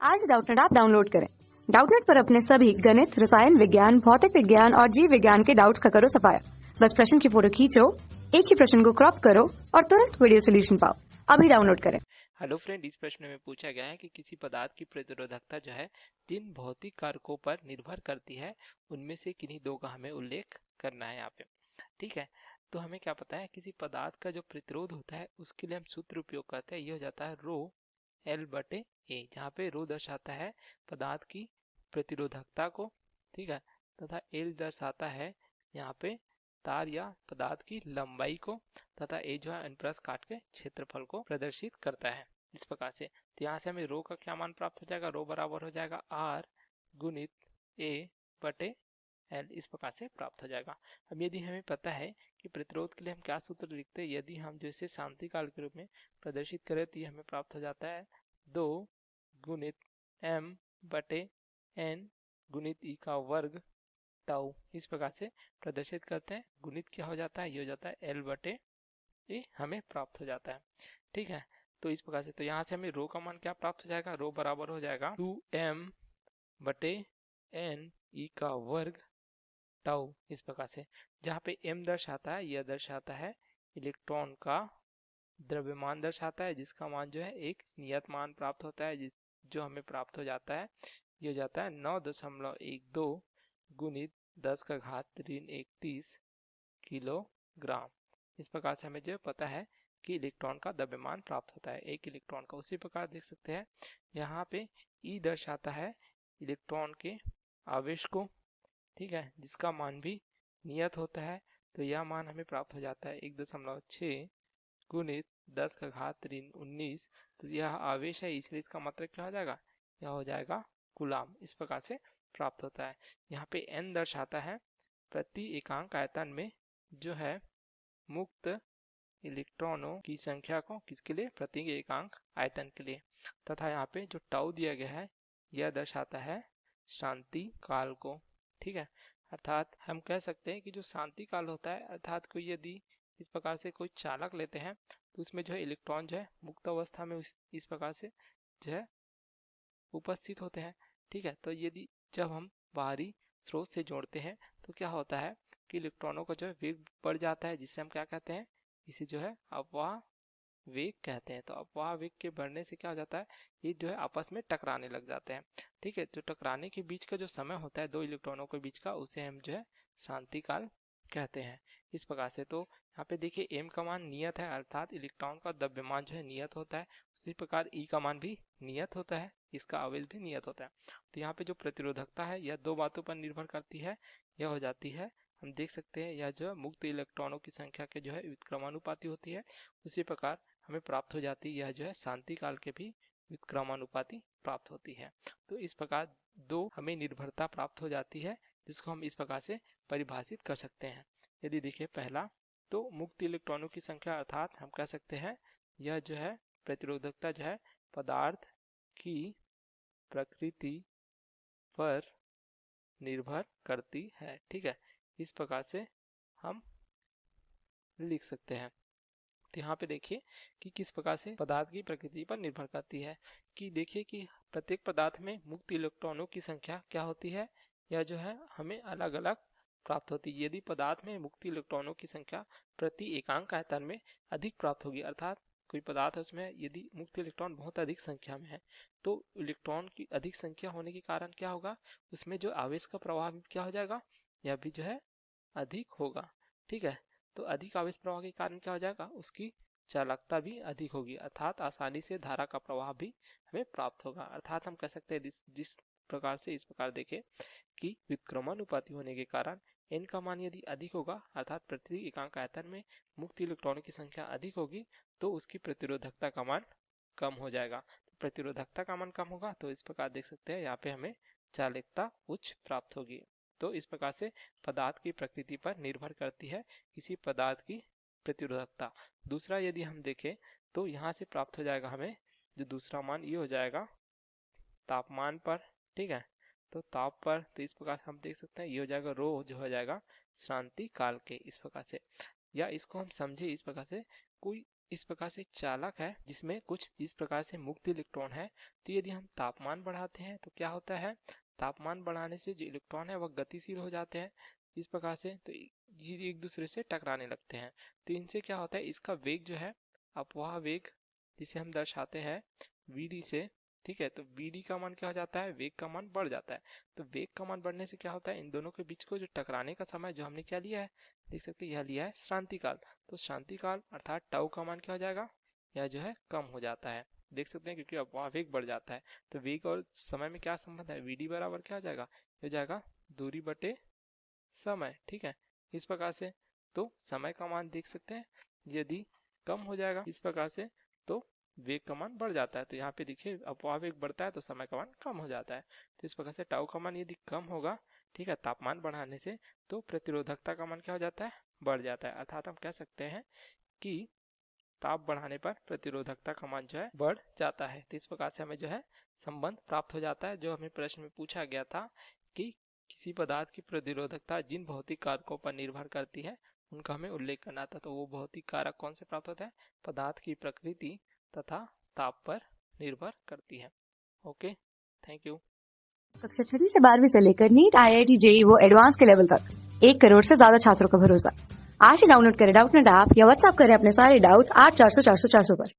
आज Doubtnut app download करें। Doubtnut पर अपने सभी गणित, रसायन विज्ञान, भौतिक विज्ञान और जीव विज्ञान के डाउट्स का करो सफाया। बस प्रश्न की फोटो खींचो, एक ही प्रश्न को क्रॉप करो और तुरंत वीडियो सोल्यूशन पाओ। अभी डाउनलोड करें। हेलो फ्रेंड, इस प्रश्न में पूछा गया है कि किसी पदार्थ की प्रतिरोधकता जो है जिन भौतिक कारकों पर निर्भर करती है उनमें से किन्हीं दो का हमें उल्लेख करना है यहाँ पे। ठीक है, तो हमें क्या पता है, किसी पदार्थ का जो प्रतिरोध होता है उसके लिए हम सूत्र उपयोग करते हैं। ये हो जाता है रो एल बटे ए, जहाँ पे रो दर्शाता है पदार्थ की प्रतिरोधकता को, ठीक है, तथा एल दर्शाता है यहाँ पे तार या पदार्थ की लंबाई को, तथा ए जो है अनुप्रस्थ काट के क्षेत्रफल को प्रदर्शित करता है इस प्रकार से। तो यहाँ से हमें रो का क्या मान प्राप्त हो जाएगा, रो बराबर हो जाएगा आर गुणित ए बटे एल, इस प्रकार से प्राप्त हो जाएगा। अब यदि हमें पता है कि प्रतिरोध के लिए हम क्या सूत्र लिखते हैं, यदि हम जैसे शांति काल के रूप में प्रदर्शित करें तो ये हमें प्राप्त हो जाता है 2 गुणित एम बटे एन गुणित ई का वर्ग टाउ, इस प्रकार से प्रदर्शित करते हैं। गुणित क्या हो जाता है, ये हो जाता है एल बटे ए, हमें प्राप्त हो जाता है। ठीक है, तो इस प्रकार से तो यहाँ से हमें रो का मान क्या प्राप्त हो जाएगा, रो बराबर हो जाएगा 2m बटे एन ई का वर्ग टाउ, इस प्रकार से। जहाँ पे m दर्शाता है, यह दर्शाता है इलेक्ट्रॉन का द्रव्यमान दर्शाता है, जिसका मान जो है एक नियत मान प्राप्त होता है, जो हमें प्राप्त हो जाता है, ये हो जाता है 9.12 गुणित 10 का घात ऋण 31 किलोग्राम। इस प्रकार से हमें जो पता है कि इलेक्ट्रॉन का द्रव्यमान प्राप्त होता है एक इलेक्ट्रॉन का। उसी प्रकार देख सकते हैं यहाँ पे ई दर्शाता है इलेक्ट्रॉन के आवेश को, ठीक है, जिसका मान भी नियत होता है। तो यह मान हमें प्राप्त हो जाता है 1.6 गुणित 10 का घात ऋण 19। तो यह आवेश है, इसलिए इसका मतलब क्या हो जाएगा, यह हो जाएगा कूलाम। इस प्रकार से प्राप्त होता है। यहाँ पे n दर्शाता है प्रति एकांक आयतन में जो है मुक्त इलेक्ट्रॉनों की संख्या को, किसके लिए, प्रति एकांक आयतन के लिए। तथा यहाँ पे जो टाउ दिया गया है यह दर्शाता है शांति काल को। ठीक है, अर्थात हम कह सकते हैं कि जो शांति काल होता है, अर्थात कोई यदि इस प्रकार से कोई चालक लेते हैं तो उसमें जो है इलेक्ट्रॉन जो है मुक्त अवस्था में इस प्रकार से जो है उपस्थित होते हैं। ठीक है, तो यदि जब हम बाहरी स्रोत से जोड़ते हैं तो क्या होता है कि इलेक्ट्रॉनों का जो है वेग बढ़ जाता है, जिससे हम क्या कहते हैं, इसे जो है अपवाह वेग कहते हैं। तो अपवाह वेग के बढ़ने से क्या हो जाता है, ये जो है आपस में टकराने लग जाते हैं। ठीक है, तो टकराने के बीच का जो समय होता है दो इलेक्ट्रॉनों के बीच का, उसे हम जो है शांति काल कहते हैं इस प्रकार से। तो यहाँ पे देखिए m का मान नियत है, अर्थात इलेक्ट्रॉन का द्रव्यमान जो है नियत होता है। उसी प्रकार e का मान भी नियत होता है, इसका आवेश भी नियत होता है। तो यहाँ पे जो प्रतिरोधकता है यह दो बातों पर निर्भर करती है। यह हो जाती है, हम देख सकते हैं, यह जो है मुक्त इलेक्ट्रॉनों की संख्या के जो है व्युत्क्रमानुपाती होती है। उसी प्रकार हमें प्राप्त हो जाती है यह जो है शांति काल के भी व्युत्क्रमानुपाती प्राप्त होती है। तो इस प्रकार दो हमें निर्भरता प्राप्त हो जाती है, जिसको हम इस प्रकार से परिभाषित कर सकते हैं। यदि देखिए पहला, तो मुक्त इलेक्ट्रॉनों की संख्या, अर्थात हम कह सकते हैं यह जो है प्रतिरोधकता जो है पदार्थ की प्रकृति पर निर्भर करती है। ठीक है, इस प्रकार से हम लिख सकते हैं। तो यहाँ पे देखिए कि किस प्रकार से पदार्थ की प्रकृति पर निर्भर करती है। कि देखिए कि प्रत्येक पदार्थ में मुक्त इलेक्ट्रॉनों की संख्या क्या होती है, यह जो है हमें अलग अलग प्राप्त होती है। यदि पदार्थ में मुक्त इलेक्ट्रॉनों की संख्या प्रति एकांक आयतन में अधिक प्राप्त होगी, अर्थात कोई पदार्थ है उसमें यदि मुक्त इलेक्ट्रॉन बहुत अधिक संख्या में है, तो इलेक्ट्रॉन की अधिक संख्या होने के कारण क्या होगा, उसमें जो आवेश का प्रवाह भी क्या हो जाएगा, यह भी जो है अधिक होगा। ठीक है, तो अधिक आवेश प्रवाह के कारण क्या हो जाएगा, उसकी चालकता भी अधिक होगी, अर्थात आसानी से धारा का प्रवाह भी हमें प्राप्त होगा। अर्थात हम कह सकते हैं जिस प्रकार से इस प्रकार देखें कि व्युत्क्रमानुपाती होने के कारण n का मान यदि अधिक होगा, अर्थात प्रति एकांक आयतन में मुक्त इलेक्ट्रॉनों की संख्या अधिक होगी, तो उसकी प्रतिरोधकता का मान कम हो जाएगा। तो प्रतिरोधकता का मान कम होगा, तो इस प्रकार देख सकते हैं यहाँ पे हमें चालकता उच्च प्राप्त होगी। तो इस प्रकार से पदार्थ की प्रकृति पर निर्भर करती है किसी पदार्थ की प्रतिरोधकता। दूसरा यदि हम देखें तो यहाँ से प्राप्त हो जाएगा हमें जो दूसरा मान, ये हो जाएगा तापमान पर। ठीक है, तो ताप पर, तो इस प्रकार हम देख सकते हैं ये हो जाएगा रो, जो हो जाएगा शांति काल के, इस प्रकार से। या इसको हम समझे इस प्रकार से, कोई इस प्रकार से चालक है जिसमें कुछ इस प्रकार से मुक्त इलेक्ट्रॉन है। तो यदि हम तापमान बढ़ाते हैं तो क्या होता है, तापमान बढ़ाने से जो इलेक्ट्रॉन है वह गतिशील हो जाते हैं इस प्रकार से, तो ये एक दूसरे से टकराने लगते हैं। तो इनसे क्या होता है, इसका वेग जो है, अपवाह वेग जिसे हम दर्शाते हैं vd से, ठीक है। तो vd का मान क्या हो जाता है, वेग का मान बढ़ जाता है। तो वेग का मान बढ़ने से क्या होता है, इन दोनों के बीच को जो टकराने का समय जो हमने क्या लिया है, देख सकते हैं यह लिया है श्रांति काल। तो श्रांति काल अर्थात टाउ का मान क्या हो जाएगा, यह जो है कम हो जाता है, देख सकते हैं, क्योंकि अपवाह वेग बढ़ जाता है। तो वेग और समय में क्या संबंध है, vd बराबर क्या हो जाएगा, हो जाएगा दूरी बटे समय, ठीक है। इस प्रकार से तो समय का मान देख सकते हैं यदि कम हो जाएगा इस प्रकार से तो वेग का मान बढ़ जाता है। तो यहाँ पे देखिए अपवाह वेग बढ़ता है तो समय का मान कम हो जाता है। तो इस प्रकार से टाउ का मान यदि कम होगा, ठीक है, तापमान बढ़ाने से, तो प्रतिरोधकता का मान क्या हो जाता है, बढ़ जाता है। अर्थात हम कह सकते हैं कि ताप बढ़ाने पर प्रतिरोधकता का मान जो है बढ़ जाता है। तो इस प्रकार से हमें जो है संबंध प्राप्त हो जाता है जो हमें प्रश्न में पूछा गया था कि किसी पदार्थ की प्रतिरोधकता जिन भौतिक कारकों पर निर्भर करती है उनका हमें उल्लेख करना था। तो वो भौतिक कारक कौन से प्राप्त होता है, पदार्थ की प्रकृति तथा ताप पर निर्भर करती है। Okay, thank you. कक्षा 6 से 12वीं से लेकर नीट, IIT, JEE वो एडवांस के लेवल तक 1 करोड़ से ज्यादा छात्रों का भरोसा। आज ही डाउनलोड करें डाउटनेट ऐप या व्हाट्सएप करें अपने सारे डाउट्स 8400 400 400 पर।